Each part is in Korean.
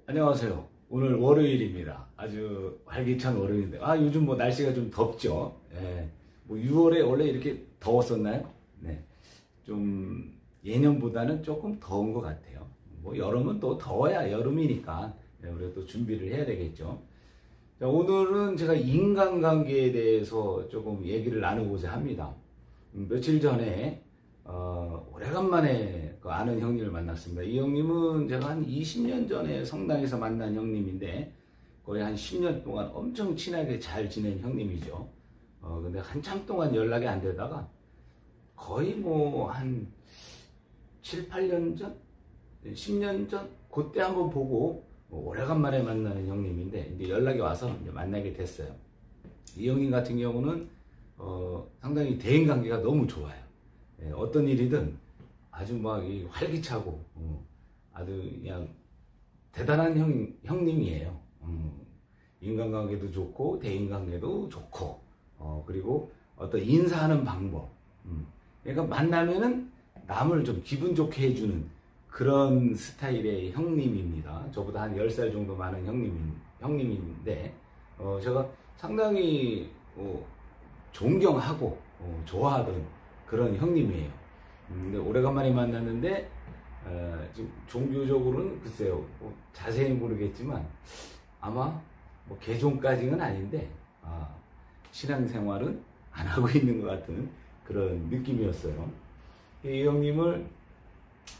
안녕하세요. 오늘 월요일입니다. 아주 활기찬 월요일인데, 요즘 뭐 날씨가 좀 덥죠. 예. 뭐 6월에 원래 이렇게 더웠었나요? 네. 좀 예년보다는 조금 더운 것 같아요. 뭐 여름은 또 더워야 여름이니까 우리가 또 준비를 해야 되겠죠. 자, 오늘은 제가 인간관계에 대해서 조금 얘기를 나누고자 합니다. 며칠 전에 오래간만에 아는 형님을 만났습니다. 이 형님은 제가 한 20년 전에 성당에서 만난 형님인데 거의 한 10년 동안 엄청 친하게 잘 지낸 형님이죠. 근데 한참 동안 연락이 안 되다가 거의 뭐 한 7, 8년 전? 10년 전? 그때 한번 보고 오래간만에 만나는 형님인데 이제 연락이 와서 이제 만나게 됐어요. 이 형님 같은 경우는 상당히 대인관계가 너무 좋아요. 어떤 일이든 아주 막 활기차고 아주 그냥 대단한 형님이에요. 인간관계도 좋고 대인관계도 좋고 그리고 어떤 인사하는 방법, 그러니까 만나면은 남을 좀 기분 좋게 해주는 그런 스타일의 형님입니다. 저보다 한 10살 정도 많은 형님인데 제가 상당히 존경하고 좋아하던 그런 형님이에요. 근데 오래간만에 만났는데 지금 종교적으로는 글쎄요, 자세히 모르겠지만 아마 뭐 개종까지는 아닌데 신앙생활은 안 하고 있는 것 같은 그런 느낌이었어요. 이 형님을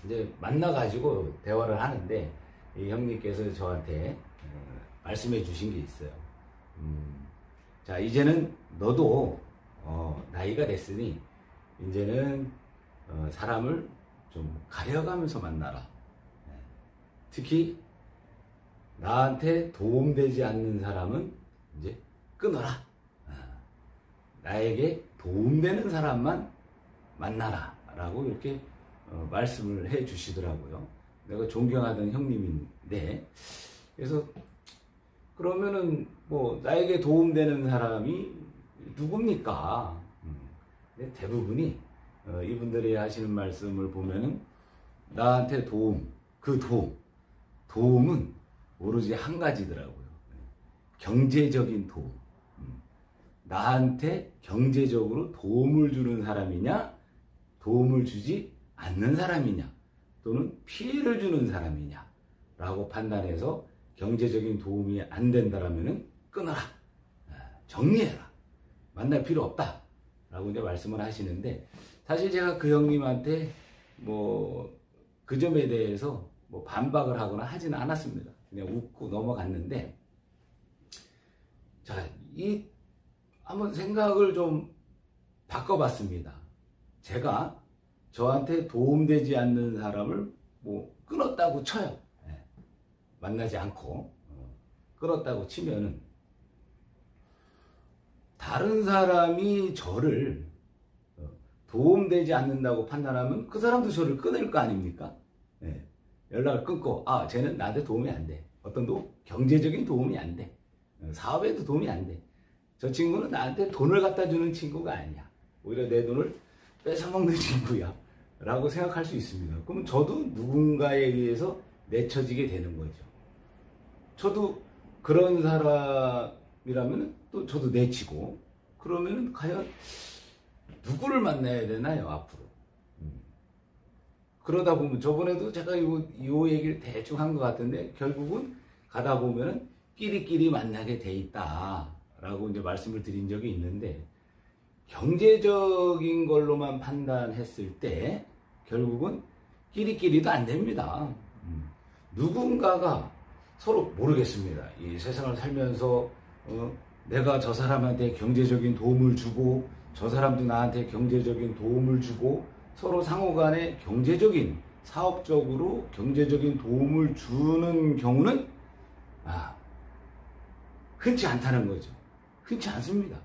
이제 만나가지고 대화를 하는데 이 형님께서 저한테 말씀해 주신 게 있어요. 자, 이제는 너도 나이가 됐으니 이제는 사람을 좀 가려가면서 만나라. 특히 나한테 도움되지 않는 사람은 이제 끊어라. 나에게 도움되는 사람만 만나라 라고 이렇게 말씀을 해 주시더라고요. 내가 존경하던 형님인데, 그래서 그러면은 뭐 나에게 도움되는 사람이 누굽니까? 대부분이 이분들이 하시는 말씀을 보면은 나한테 도움은 오로지 한 가지더라고요. 경제적인 도움. 나한테 경제적으로 도움을 주는 사람이냐, 도움을 주지 않는 사람이냐, 또는 피해를 주는 사람이냐 라고 판단해서 경제적인 도움이 안 된다라면은 끊어라. 정리해라. 만날 필요 없다. 라고 이제 말씀을 하시는데, 사실 제가 그 형님한테 뭐 그 점에 대해서 뭐 반박을 하거나 하지는 않았습니다. 그냥 웃고 넘어갔는데, 자, 한번 생각을 좀 바꿔봤습니다. 제가 저한테 도움되지 않는 사람을 뭐 끊었다고 쳐요. 만나지 않고 끊었다고 치면은 다른 사람이 저를 도움되지 않는다고 판단하면 그 사람도 저를 끊을 거 아닙니까? 연락을 끊고 쟤는 나한테 도움이 안 돼. 경제적인 도움이 안 돼. 사업에도 도움이 안 돼. 저 친구는 나한테 돈을 갖다 주는 친구가 아니야. 오히려 내 돈을 뺏어먹는 친구야 라고 생각할 수 있습니다. 그러면 저도 누군가에 의해서 내쳐지게 되는 거죠. 저도 그런 사람이라면 또 저도 내치고, 그러면 과연 누구를 만나야 되나요, 앞으로? 그러다 보면 저번에도 제가 요 얘기를 대충 한 것 같은데, 결국은 가다 보면 끼리끼리 만나게 돼 있다 라고 이제 말씀을 드린 적이 있는데, 경제적인 걸로만 판단했을 때 결국은 끼리끼리도 안 됩니다. 누군가가 서로 모르겠습니다. 이 세상을 살면서 내가 저 사람한테 경제적인 도움을 주고 저 사람도 나한테 경제적인 도움을 주고 서로 상호간에 경제적인, 사업적으로 경제적인 도움을 주는 경우는 흔치 않다는 거죠. 흔치 않습니다.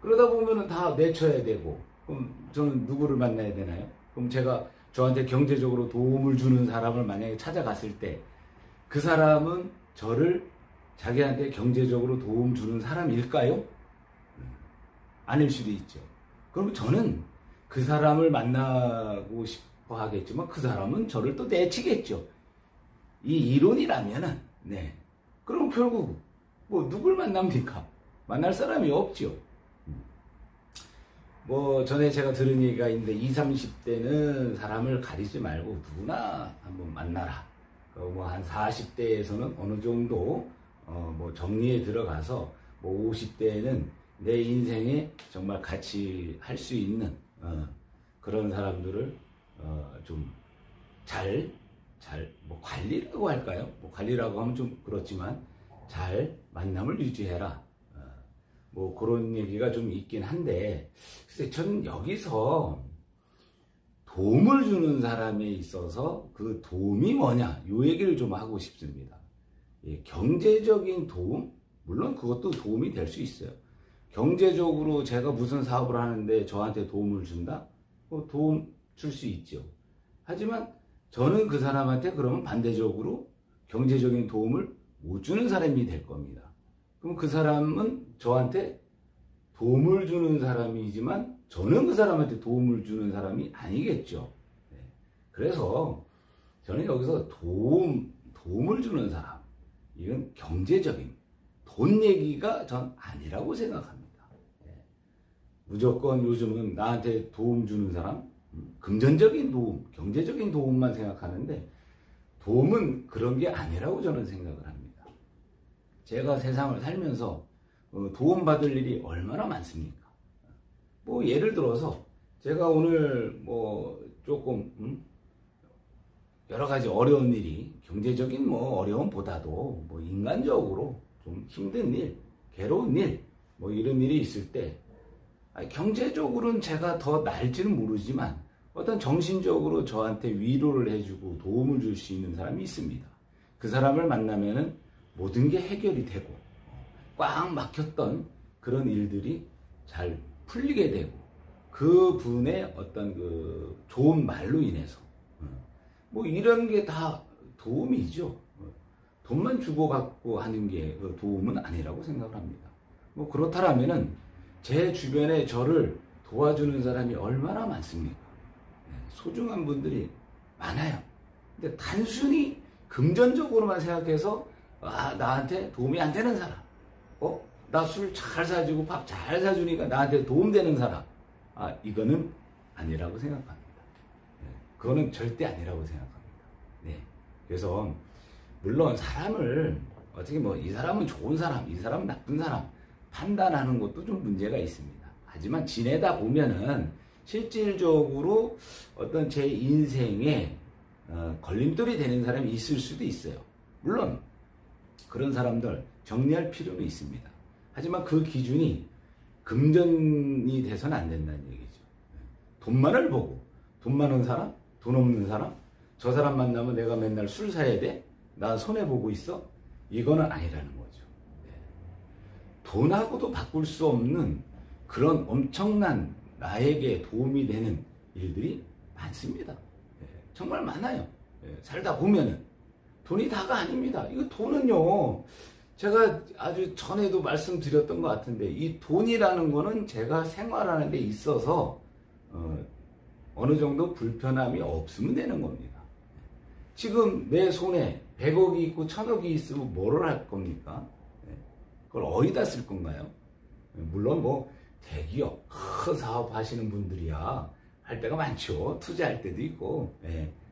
그러다 보면은 다 내쳐야 되고, 그럼 저는 누구를 만나야 되나요? 그럼 제가 저한테 경제적으로 도움을 주는 사람을 만약에 찾아갔을 때 그 사람은 저를 자기한테 경제적으로 도움 주는 사람일까요? 아닐 수도 있죠. 그럼 저는 그 사람을 만나고 싶어 하겠지만 그 사람은 저를 또 내치겠죠. 이 이론이라면은, 네. 그럼 결국, 뭐, 누굴 만납니까? 만날 사람이 없죠. 뭐, 전에 제가 들은 얘기가 있는데, 20, 30대는 사람을 가리지 말고 누구나 한번 만나라. 뭐, 한 40대에서는 어느 정도, 뭐, 정리에 들어가서, 뭐, 50대에는 내 인생에 정말 같이 할 수 있는, 그런 사람들을, 좀, 뭐, 관리라고 할까요? 뭐, 관리라고 하면 좀 그렇지만, 잘 만남을 유지해라. 뭐, 그런 얘기가 좀 있긴 한데, 글쎄, 저는 여기서 도움을 주는 사람에 있어서 그 도움이 뭐냐, 요 얘기를 좀 하고 싶습니다. 예, 경제적인 도움? 물론 그것도 도움이 될 수 있어요. 경제적으로 제가 무슨 사업을 하는데 저한테 도움을 준다? 도움 줄 수 있죠. 하지만 저는 그 사람한테 그러면 반대적으로 경제적인 도움을 못 주는 사람이 될 겁니다. 그럼 그 사람은 저한테 도움을 주는 사람이지만 저는 그 사람한테 도움을 주는 사람이 아니겠죠. 네. 그래서 저는 여기서 도움을 주는 사람, 이건 경제적인 돈 얘기가 전 아니라고 생각합니다. 네. 무조건 요즘은 나한테 도움 주는 사람, 금전적인 도움, 경제적인 도움만 생각하는데 도움은 그런 게 아니라고 저는 생각을 합니다. 제가 세상을 살면서 도움받을 일이 얼마나 많습니까? 뭐 예를 들어서 제가 오늘 뭐 조금 여러 가지 어려운 일이 경제적인 뭐 어려움보다도 뭐 인간적으로 좀 힘든 일, 괴로운 일, 뭐 이런 일이 있을 때 경제적으로는 제가 더 나을지는 모르지만 어떤 정신적으로 저한테 위로를 해주고 도움을 줄 수 있는 사람이 있습니다. 그 사람을 만나면은 모든 게 해결이 되고 꽉 막혔던 그런 일들이 잘 풀리게 되고 그 분의 어떤 그 좋은 말로 인해서 뭐 이런 게 다 도움이죠. 돈만 주고받고 하는 게 도움은 아니라고 생각을 합니다. 뭐 그렇다면은 제 주변에 저를 도와주는 사람이 얼마나 많습니까? 소중한 분들이 많아요. 근데 단순히 금전적으로만 생각해서 나한테 도움이 안 되는 사람, 나 술 잘 사주고 밥 잘 사주니까 나한테 도움되는 사람, 이거는 아니라고 생각합니다. 그거는 절대 아니라고 생각합니다. 네. 그래서 물론 사람을 어떻게 뭐 이 사람은 좋은 사람, 이 사람은 나쁜 사람 판단하는 것도 좀 문제가 있습니다. 하지만 지내다 보면은 실질적으로 어떤 제 인생에 걸림돌이 되는 사람이 있을 수도 있어요. 물론 그런 사람들 정리할 필요는 있습니다. 하지만 그 기준이 금전이 돼서는 안 된다는 얘기죠. 돈만을 보고 돈 많은 사람, 돈 없는 사람, 저 사람 만나면 내가 맨날 술 사야 돼? 나 손해보고 있어? 이거는 아니라는 거죠. 돈하고도 바꿀 수 없는 그런 엄청난 나에게 도움이 되는 일들이 많습니다. 정말 많아요. 살다 보면은 돈이 다가 아닙니다. 이거 돈은요, 제가 아주 전에도 말씀드렸던 것 같은데 이 돈이라는 거는 제가 생활하는 데 있어서 어느 정도 불편함이 없으면 되는 겁니다. 지금 내 손에 100억이 있고 1000억이 있으면 뭐를 할 겁니까? 그걸 어디다 쓸 건가요? 물론 뭐 대기업, 큰 사업 하시는 분들이야 할 때가 많죠. 투자할 때도 있고.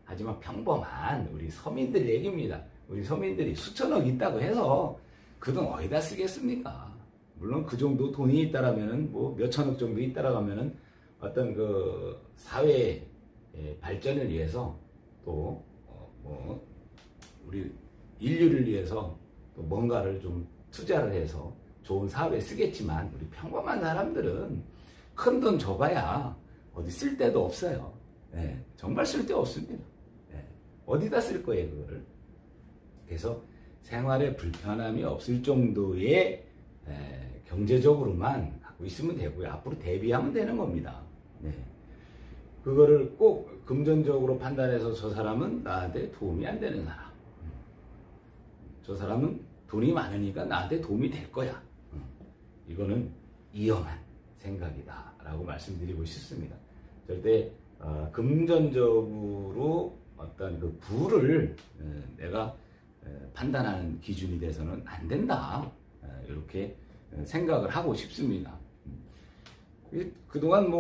하지만 평범한 우리 서민들 얘기입니다. 우리 서민들이 수천억 있다고 해서 그 돈 어디다 쓰겠습니까? 물론 그 정도 돈이 있다라면은 뭐 몇천억 정도 있다라면은 어떤 그 사회 발전을 위해서 또 뭐 우리 인류를 위해서 또 뭔가를 좀 투자를 해서 좋은 사업에 쓰겠지만 우리 평범한 사람들은 큰 돈 줘봐야 어디 쓸 데도 없어요. 정말 쓸 데 없습니다. 어디다 쓸 거예요, 그거를. 그래서 생활에 불편함이 없을 정도의 경제적으로만 갖고 있으면 되고요. 앞으로 대비하면 되는 겁니다. 그거를 꼭 금전적으로 판단해서 저 사람은 나한테 도움이 안 되는 사람. 저 사람은 돈이 많으니까 나한테 도움이 될 거야. 이거는 위험한 생각이다 라고 말씀드리고 싶습니다. 절대 금전적으로 어떤 그 부를 내가 판단하는 기준이 돼서는 안 된다. 이렇게 생각을 하고 싶습니다. 그동안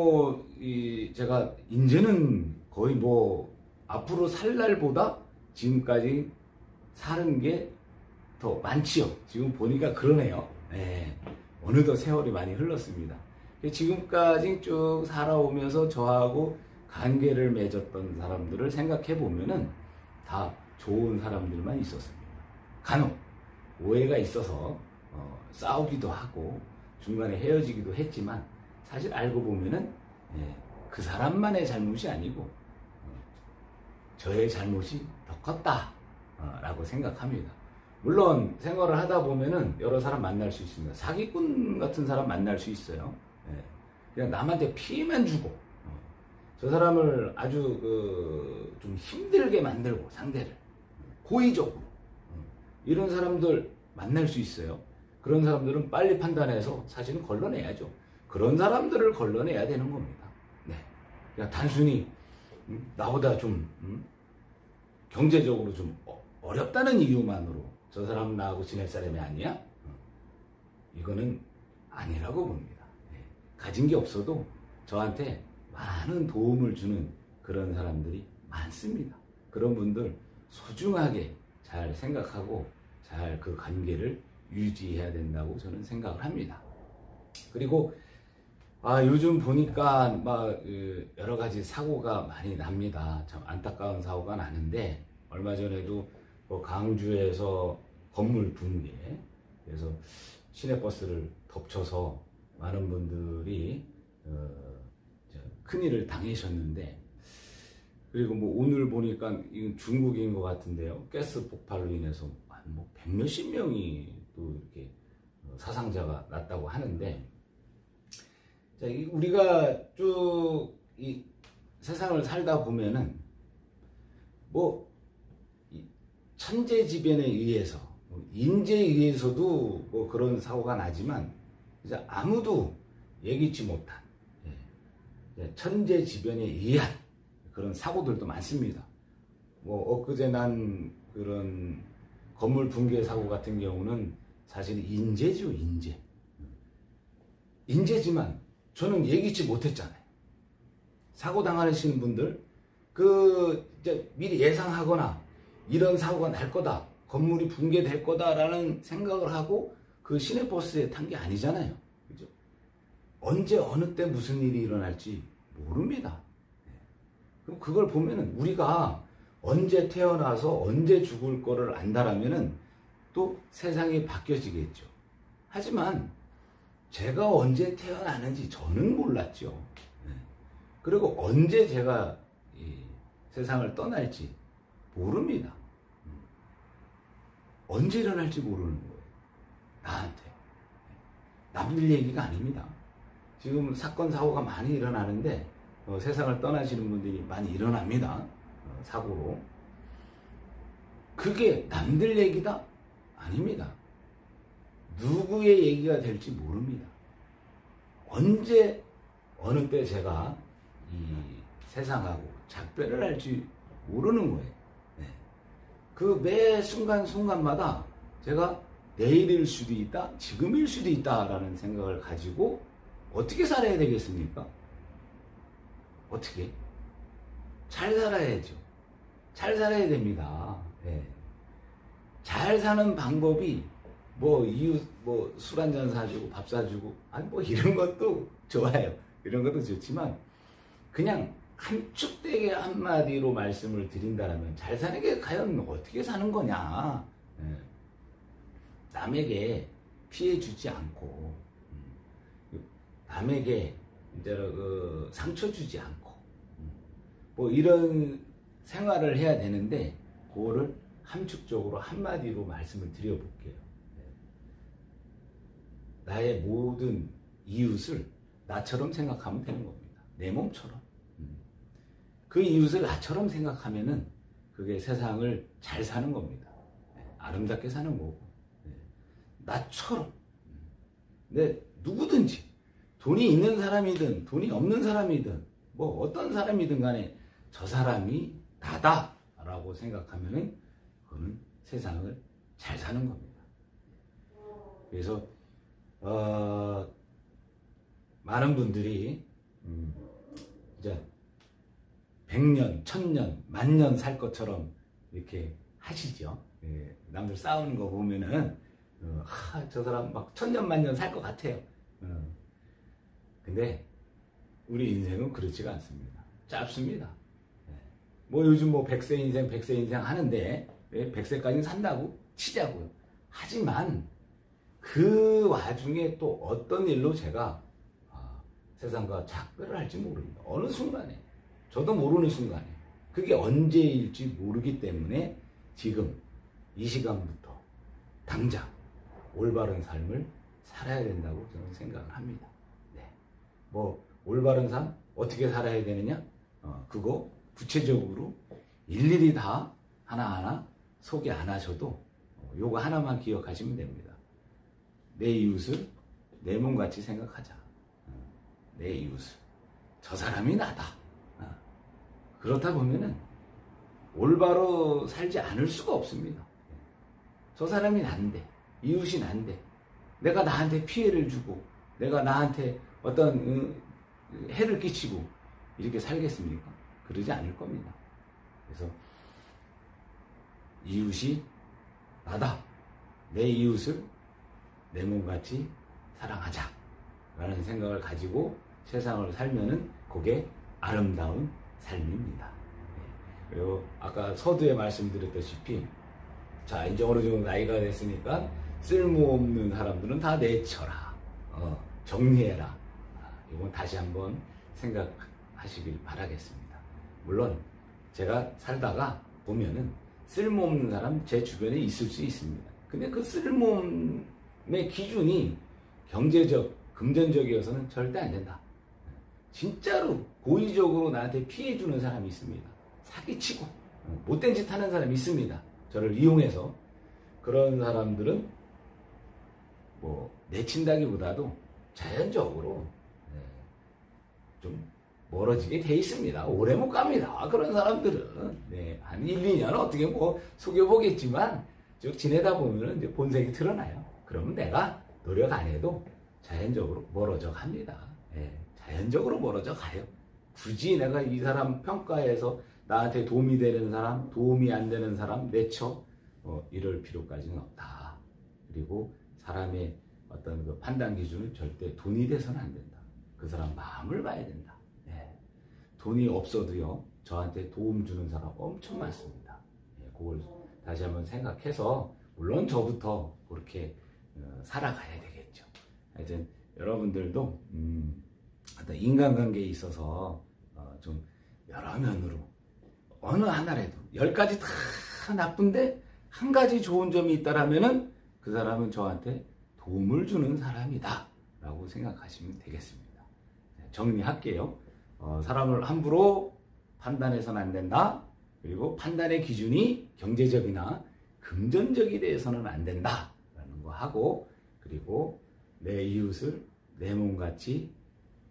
제가 이제는 거의 앞으로 살 날보다 지금까지 사는 게 더 많지요. 지금 보니까 그러네요. 어느덧 세월이 많이 흘렀습니다. 지금까지 쭉 살아오면서 저하고 관계를 맺었던 사람들을 생각해 보면은 다 좋은 사람들만 있었습니다. 간혹 오해가 있어서 싸우기도 하고 중간에 헤어지기도 했지만 사실 알고 보면은 그 사람만의 잘못이 아니고 저의 잘못이 더 컸다 라고 생각합니다. 물론 생활을 하다 보면은 여러 사람 만날 수 있습니다. 사기꾼 같은 사람 만날 수 있어요. 그냥 남한테 피해만 주고 저 사람을 아주 좀 힘들게 만들고 상대를 고의적으로 이런 사람들 만날 수 있어요. 그런 사람들은 빨리 판단해서 사실은 걸러내야죠. 그런 사람들을 걸러내야 되는 겁니다. 그냥 단순히 나보다 좀 경제적으로 좀 어렵다는 이유만으로 저 사람은 나하고 지낼 사람이 아니야? 이거는 아니라고 봅니다. 가진 게 없어도 저한테 많은 도움을 주는 그런 사람들이 많습니다. 그런 분들 소중하게 잘 생각하고 잘 그 관계를 유지해야 된다고 저는 생각을 합니다. 그리고 요즘 보니까 여러 가지 사고가 많이 납니다. 참 안타까운 사고가 나는데 얼마 전에도 강주에서 건물 붕괴, 그래서 시내버스를 덮쳐서 많은 분들이 큰일을 당하셨는데, 그리고 오늘 보니까 이건 중국인 것 같은데요. 가스 폭발로 인해서 한 100몇십 명이 또 이렇게 사상자가 났다고 하는데, 자, 우리가 쭉 이 세상을 살다 보면은 천재지변에 의해서 인재에 의해서도 그런 사고가 나지만 이제 아무도 예기치 못한 천재지변에 의한 그런 사고들도 많습니다. 엊그제 난 그런 건물 붕괴 사고 같은 경우는 사실 인재죠, 인재. 인재지만 저는 예기치 못했잖아요. 사고 당하시는 분들, 이제 미리 예상하거나 이런 사고가 날 거다, 건물이 붕괴될 거다라는 생각을 하고 그 시내버스에 탄 게 아니잖아요. 그죠? 언제 어느 때 무슨 일이 일어날지 모릅니다. 그럼 그걸 보면은 우리가 언제 태어나서 언제 죽을 거를 안다라면은 또 세상이 바뀌어지겠죠. 하지만 제가 언제 태어나는지 저는 몰랐죠. 그리고 언제 제가 이 세상을 떠날지 모릅니다. 언제 일어날지 모르는 거예요. 나한테. 남들 얘기가 아닙니다. 지금 사건 사고가 많이 일어나는데 세상을 떠나시는 분들이 많이 일어납니다. 사고로. 그게 남들 얘기다? 아닙니다. 누구의 얘기가 될지 모릅니다. 언제 어느 때 제가 이 세상하고 작별을 할지 모르는 거예요. 그 매 순간순간마다 제가 내일일 수도 있다, 지금일 수도 있다라는 생각을 가지고 어떻게 살아야 되겠습니까? 어떻게? 잘 살아야죠. 잘 살아야 됩니다. 잘 사는 방법이 이웃 술 한잔 사주고 밥 사주고 이런 것도 좋아요. 이런 것도 좋지만 그냥 함축되게 한마디로 말씀을 드린다면 잘 사는 게 과연 어떻게 사는 거냐. 남에게 피해 주지 않고 남에게 상처 주지 않고 이런 생활을 해야 되는데 그거를 함축적으로 한마디로 말씀을 드려볼게요. 나의 모든 이웃을 나처럼 생각하면 되는 겁니다. 내 몸처럼. 그 이웃을 나처럼 생각하면은 그게 세상을 잘 사는 겁니다. 아름답게 사는 거고. 나처럼. 누구든지 돈이 있는 사람이든 돈이 없는 사람이든 어떤 사람이든 간에 저 사람이 나다라고 생각하면은 그거는 세상을 잘 사는 겁니다. 그래서 많은 분들이 이제 100년, 1000년, 10,000년 살 것처럼 이렇게 하시죠. 예, 남들 싸우는 거 보면은 저 사람 막 1000년, 10,000년 살 것 같아요. 근데 우리 인생은 그렇지가 않습니다. 짧습니다. 예. 뭐 요즘 뭐 100세 인생, 100세 인생 하는데 100세까지는 산다고 치자고요. 하지만 그 와중에 또 어떤 일로 제가 세상과 작별을 할지 모릅니다. 어느 순간에, 저도 모르는 순간에, 그게 언제일지 모르기 때문에 지금 이 시간부터 당장 올바른 삶을 살아야 된다고 저는 생각을 합니다. 네. 뭐 올바른 삶 어떻게 살아야 되느냐? 그거 구체적으로 일일이 다 하나하나 소개 안 하셔도 요거 하나만 기억하시면 됩니다. 내 이웃을 내 몸같이 생각하자. 내 이웃을. 저 사람이 나다. 그렇다 보면은 올바로 살지 않을 수가 없습니다. 저 사람이 난데, 이웃이 난데, 내가 나한테 피해를 주고, 내가 나한테 어떤 해를 끼치고 이렇게 살겠습니까? 그러지 않을 겁니다. 그래서 이웃이 나다. 내 이웃을 내 몸같이 사랑하자 라는 생각을 가지고 세상을 살면은 그게 아름다운 삶입니다. 그리고 아까 서두에 말씀드렸다시피 자 이제 어느 정도 나이가 됐으니까 쓸모없는 사람들은 다 내쳐라. 정리해라. 이건 다시 한번 생각하시길 바라겠습니다. 물론 제가 살다가 보면은 쓸모없는 사람 제 주변에 있을 수 있습니다. 근데 그 쓸모없는 기준이 경제적, 금전적이어서는 절대 안 된다. 진짜로 고의적으로 나한테 피해주는 사람이 있습니다. 사기치고 못된 짓 하는 사람이 있습니다. 저를 이용해서. 그런 사람들은 뭐 내친다기보다도 자연적으로 좀 멀어지게 돼 있습니다. 오래 못 갑니다. 그런 사람들은 한 1, 2년 어떻게 뭐 속여보겠지만 쭉 지내다 보면 이제 본색이 드러나요. 그러면 내가 노력 안 해도 자연적으로 멀어져 갑니다. 자연적으로 멀어져 가요. 굳이 내가 이 사람 평가해서 나한테 도움이 되는 사람, 도움이 안 되는 사람 내쳐 이럴 필요까지는 없다. 그리고 사람의 어떤 그 판단 기준은 절대 돈이 돼서는 안 된다. 그 사람 마음을 봐야 된다. 돈이 없어도요, 저한테 도움 주는 사람 엄청 많습니다. 그걸 다시 한번 생각해서, 물론 저부터 그렇게 살아가야 되겠죠. 하여튼, 여러분들도, 어떤 인간관계에 있어서 좀 여러 면으로, 어느 하나라도, 10가지 다 나쁜데, 한 가지 좋은 점이 있다라면은 그 사람은 저한테 도움을 주는 사람이다. 라고 생각하시면 되겠습니다. 정리할게요. 사람을 함부로 판단해서는 안 된다. 그리고 판단의 기준이 경제적이나 금전적이 돼서는 안 된다. 라는 거 하고, 그리고 내 이웃을 내 몸같이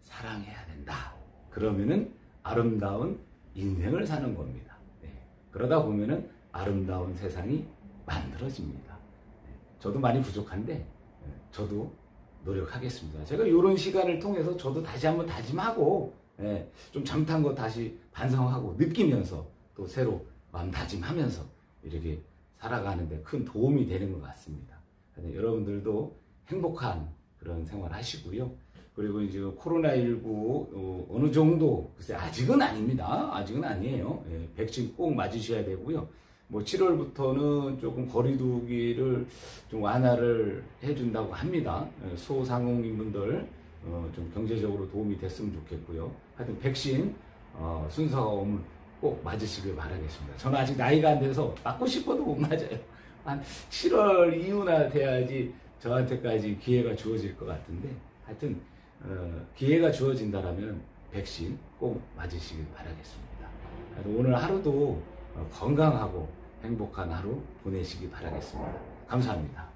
사랑해야 된다. 그러면은 아름다운 인생을 사는 겁니다. 그러다 보면은 아름다운 세상이 만들어집니다. 저도 많이 부족한데, 저도 노력하겠습니다. 제가 이런 시간을 통해서 저도 다시 한번 다짐하고, 좀 잘못한 거 다시 반성하고 느끼면서 또 새로 마음 다짐하면서 이렇게 살아가는데 큰 도움이 되는 것 같습니다. 여러분들도 행복한 그런 생활 하시고요. 그리고 이제 코로나19 어느 정도, 글쎄 아직은 아닙니다. 아직은 아니에요. 백신 꼭 맞으셔야 되고요. 뭐 7월부터는 조금 거리두기를 좀 완화를 해준다고 합니다. 소상공인분들 좀 경제적으로 도움이 됐으면 좋겠고요. 하여튼 백신 순서가 오면 꼭 맞으시길 바라겠습니다. 저는 아직 나이가 안 돼서 맞고 싶어도 못 맞아요. 한 7월 이후나 돼야지 저한테까지 기회가 주어질 것 같은데, 하여튼 기회가 주어진다라면 백신 꼭 맞으시길 바라겠습니다. 오늘 하루도 건강하고 행복한 하루 보내시기 바라겠습니다. 감사합니다.